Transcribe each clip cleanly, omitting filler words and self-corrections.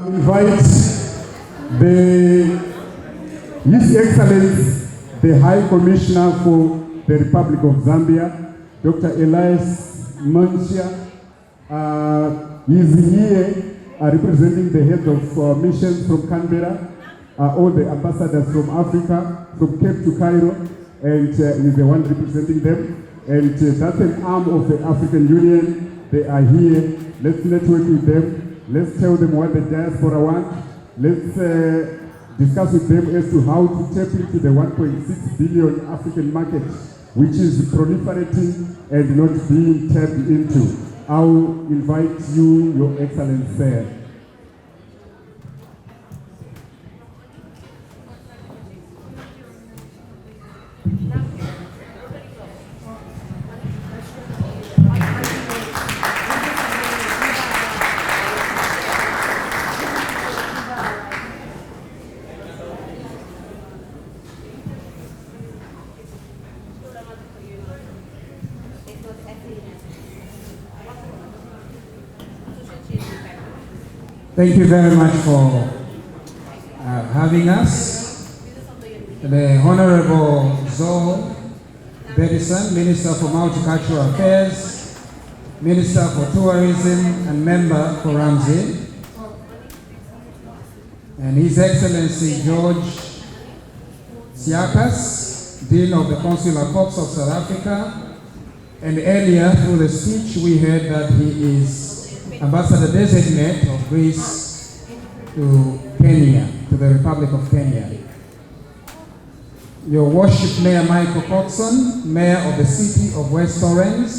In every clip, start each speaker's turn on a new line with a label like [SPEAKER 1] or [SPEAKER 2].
[SPEAKER 1] Invite His Excellency, the High Commissioner for the Republic of Zambia, Dr. Ellias Munshya. He is here representing the heads of missions from Canberra, all the ambassadors from Africa, from Cape to Cairo, and he's the one representing them. And that's an arm of the African Union. They are here. Let's network with them. Let's tell them what the diaspora wants. Let's discuss with them as to how to tap into the 1.6 billion African market, which is proliferating and not being tapped into. I'll invite you, Your Excellency.
[SPEAKER 2] Thank you very much for having us. The Honorable Zoe Bedison, Minister for Multicultural Affairs, Minister for Tourism and Member for Ramsey, and His Excellency George Siakas, Dean of the Consular Corps of South Africa, and earlier through the speech we heard that he is Ambassador Designate of Greece to Kenya, to the Republic of Kenya. Your Worship Mayor Michael Coxon, Mayor of the City of West Orange,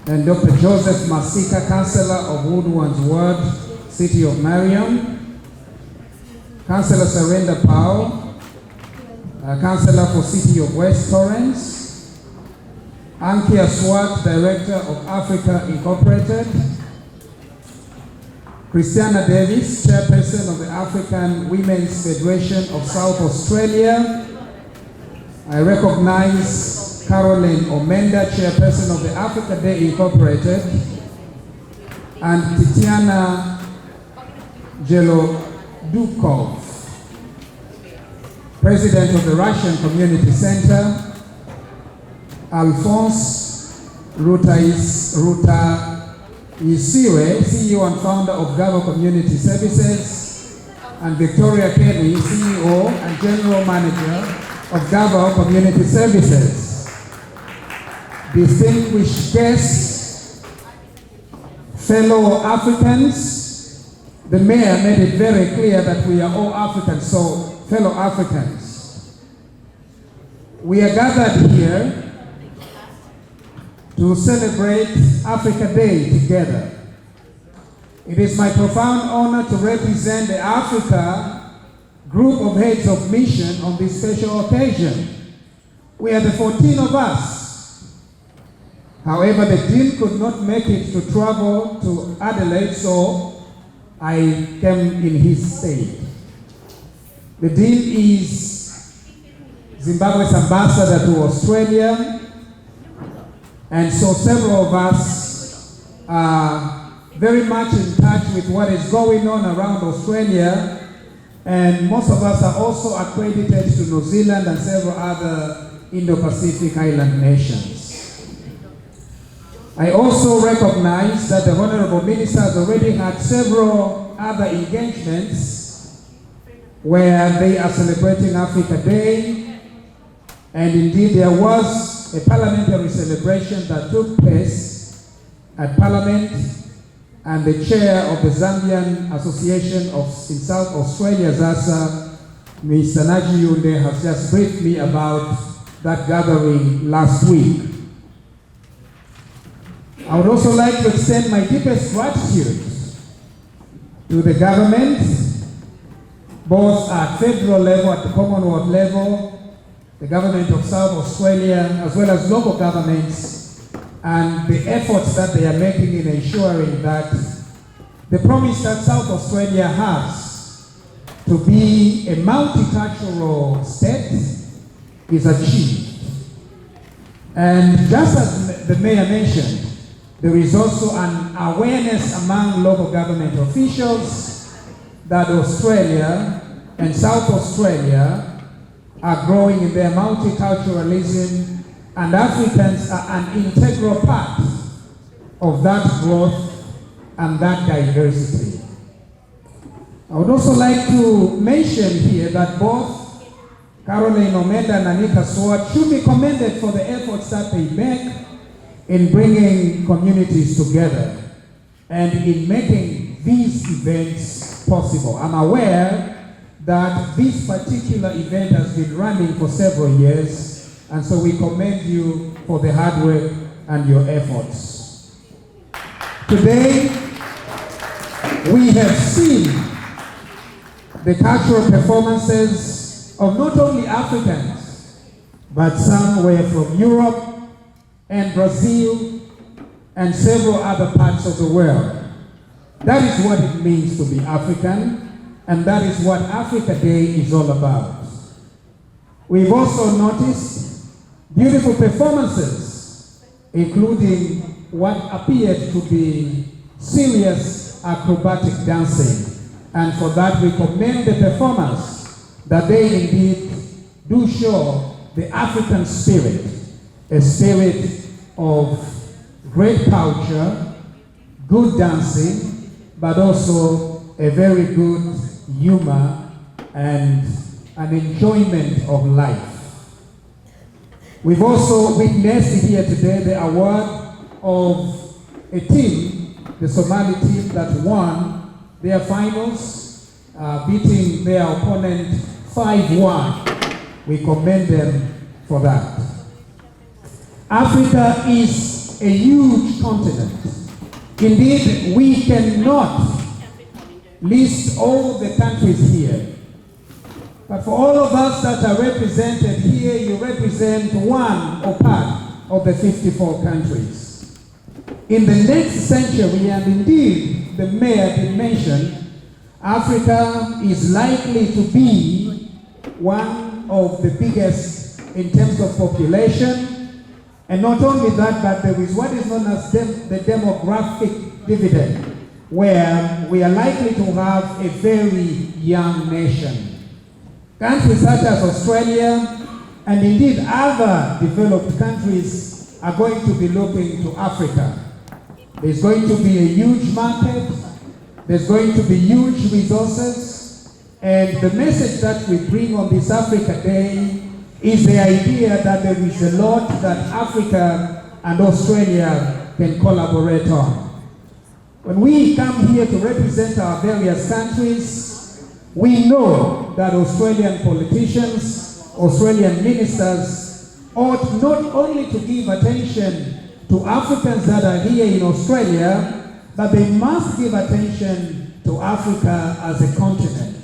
[SPEAKER 2] and Dr. Joseph Masika, Councillor of Woodwards Ward, City of Mariam, Councillor Surrender Powell, Councillor for City of West Orange, Ankia Swart, Director of Africa Incorporated, Christiana Davis, Chairperson of the African Women's Federation of South Australia. I recognize Caroline Omenda, Chairperson of the Africa Day Incorporated, and Titiana Jelodukov, President of the Russian Community Center, Alphonse Rutaisiwe, CEO and founder of Gavo Community Services, and Victoria Kelly, CEO and General Manager of Gavo Community Services. Distinguished guests, fellow Africans, the Mayor made it very clear that we are all Africans, so fellow Africans, we are gathered here to celebrate Africa Day together. It is my profound honor to represent the Africa group of heads of mission on this special occasion. We are the 14 of us. However, the Dean could not make it to travel to Adelaide, so I came in his stead. The Dean is Zimbabwe's ambassador to Australia, and so several of us are very much in touch with what is going on around Australia, and most of us are also accredited to New Zealand and several other Indo-Pacific island nations. I also recognize that the Honorable Minister has already had several other engagements where they are celebrating Africa Day, and indeed there was a parliamentary celebration that took place at Parliament, and the chair of the Zambian Association in South Australia, ZASA, Mr. Naji Yunde, has just briefed me about that gathering last week. I would also like to extend my deepest gratitude to the government, both at federal level, at the Commonwealth level, the government of South Australia, as well as local governments, and the efforts that they are making in ensuring that the promise that South Australia has to be a multicultural state is achieved. And just as the Mayor mentioned, There is also an awareness among local government officials that Australia and South Australia are growing in their multiculturalism, and Africans are an integral part of that growth and that diversity. I would also like to mention here that both Caroline Omenda and Anika Swart should be commended for the efforts that they make in bringing communities together and in making these events possible. I'm aware that this particular event has been running for several years, and so we commend you for the hard work and your efforts. Today, we have seen the cultural performances of not only Africans, but some were from Europe and Brazil and several other parts of the world. That is what it means to be African, and that is what Africa Day is all about. We've also noticed beautiful performances, including what appeared to be serious acrobatic dancing. And for that we commend the performers, that they indeed do show the African spirit, a spirit of great culture, good dancing, but also a very good humor and an enjoyment of life. We've also witnessed here today the award of a team, the Somali team that won their finals, beating their opponent 5-1. We commend them for that. Africa is a huge continent. Indeed, we cannot list all the countries here. But for all of us that are represented here, you represent one or part of the 54 countries. In the next century, and indeed the mayor did mention, Africa is likely to be one of the biggest in terms of population. And not only that, but there is what is known as the demographic dividend, where we are likely to have a very young nation. Countries such as Australia and indeed other developed countries are going to be looking to Africa. There's going to be a huge market, there's going to be huge resources, and the message that we bring on this Africa Day is the idea that there is a lot that Africa and Australia can collaborate on. When we come here to represent our various countries, we know that Australian politicians, Australian ministers ought not only to give attention to Africans that are here in Australia, but they must give attention to Africa as a continent.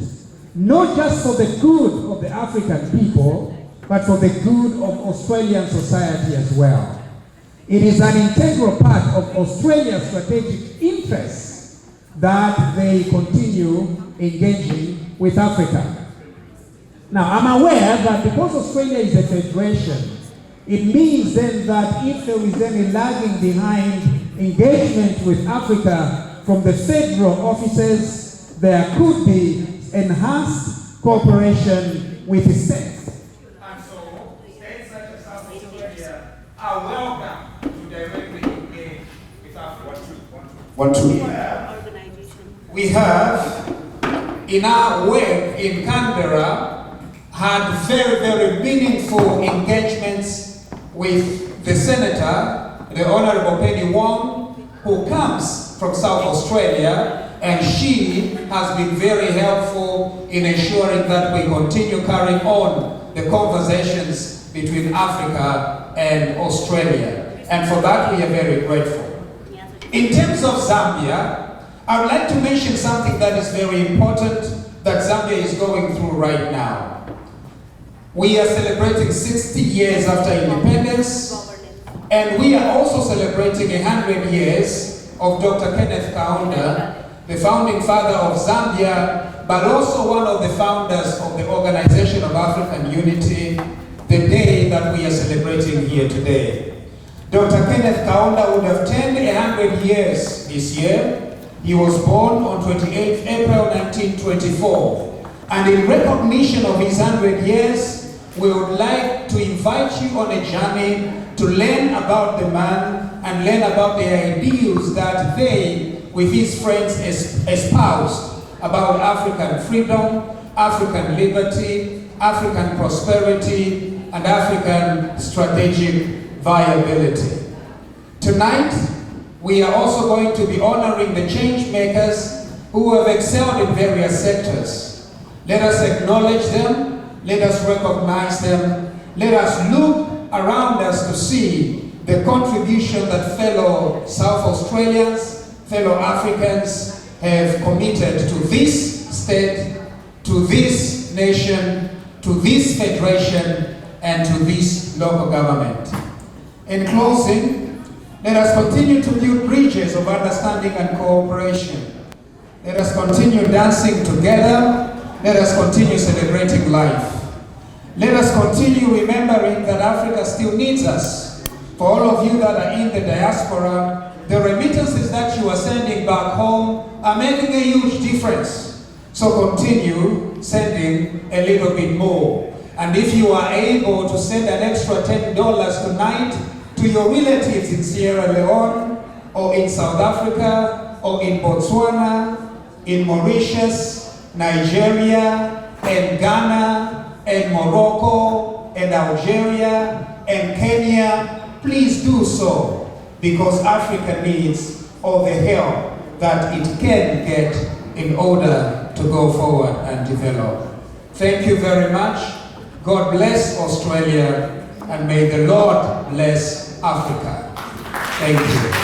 [SPEAKER 2] Not just for the good of the African people, but for the good of Australian society as well. It is an integral part of Australia's strategic interests that they continue engaging with Africa. Now, I'm aware that because Australia is a federation, it means then that if there is any lagging behind engagement with Africa from the federal offices, there could be enhanced cooperation with the states. And so, states such as South Australia are welcome to directly engage with Africa. We have, in our work in Canberra, had very, very meaningful engagements with the Senator, the Honorable Penny Wong, who comes from South Australia, and she has been very helpful in ensuring that we continue carrying on the conversations between Africa and Australia. And for that, we are very grateful. In terms of Zambia, I would like to mention something that is very important that Zambia is going through right now. We are celebrating 60 years after independence, and we are also celebrating 100 years of Dr. Kenneth Kaunda, the founding father of Zambia, but also one of the founders of the Organization of African Unity, the day that we are celebrating here today. Dr. Kenneth Kaunda would have turned 100 years this year. He was born on 28th April 1924. And in recognition of his 100 years, we would like to invite you on a journey to learn about the man and learn about the ideals that they, with his friends, espoused about African freedom, African liberty, African prosperity, and African strategic viability. Tonight, we are also going to be honoring the change makers who have excelled in various sectors. Let us acknowledge them, let us recognize them, let us look around us to see the contribution that fellow South Australians, fellow Africans have committed to this state, to this nation, to this federation, and to this local government. In closing, let us continue to build bridges of understanding and cooperation. Let us continue dancing together. Let us continue celebrating life. Let us continue remembering that Africa still needs us. For all of you that are in the diaspora, the remittances that you are sending back home are making a huge difference. So continue sending a little bit more. And if you are able to send an extra $10 tonight to your relatives in Sierra Leone, or in South Africa, or in Botswana, in Mauritius, Nigeria, and Ghana, and Morocco, and Algeria, and Kenya, please do so, because Africa needs all the help that it can get in order to go forward and develop. Thank you very much. God bless Australia, and may the Lord bless Africa. Thank you.